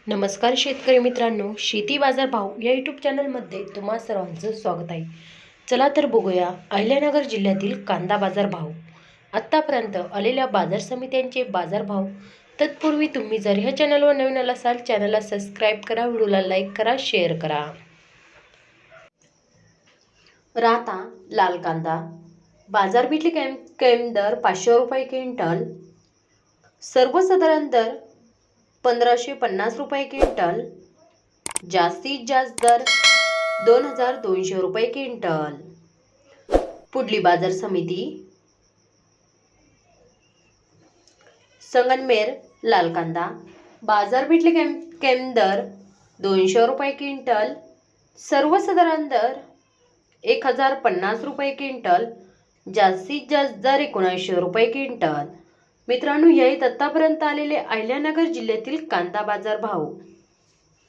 नमस्कार शेतकरी मित्रांनो, शेती बाजार भाव या यूट्यूब चॅनलमध्ये तुम्हा सर्वांचं स्वागत आहे। चला तर बघूया अहिल्यानगर जिल्ह्यातील कांदा बाजार भाव, आत्तापर्यंत आलेल्या बाजार समित्यांचे बाजार भाव। तत्पूर्वी तुम्ही जर ह्या चॅनलवर नवीन असाल, चॅनलला सबस्क्राईब करा, व्हिडिओला लाईक करा, शेअर करा। राहता लाल कांदा बाजार भेटली कैम दर 500 रुपये क्विंटल, सर्वसाधारण दर 1550 रुपये क्विंटल, जास्तीत जास्त दर 2200 रुपये क्विंटल। पुढली बाजार समिती संगमनेर लाल कांदा बाजार भेटले कैम दर 200 रुपये क्विंटल, सर्वसाधारण दर 1050 रुपये क्विंटल, जास्तीत जास्त दर 1900 रुपये क्विंटल। मित्रांनो, हे आतापर्यंत आलेले अहिल्यानगर जिल्ह्यातील कांदा बाजार भाव।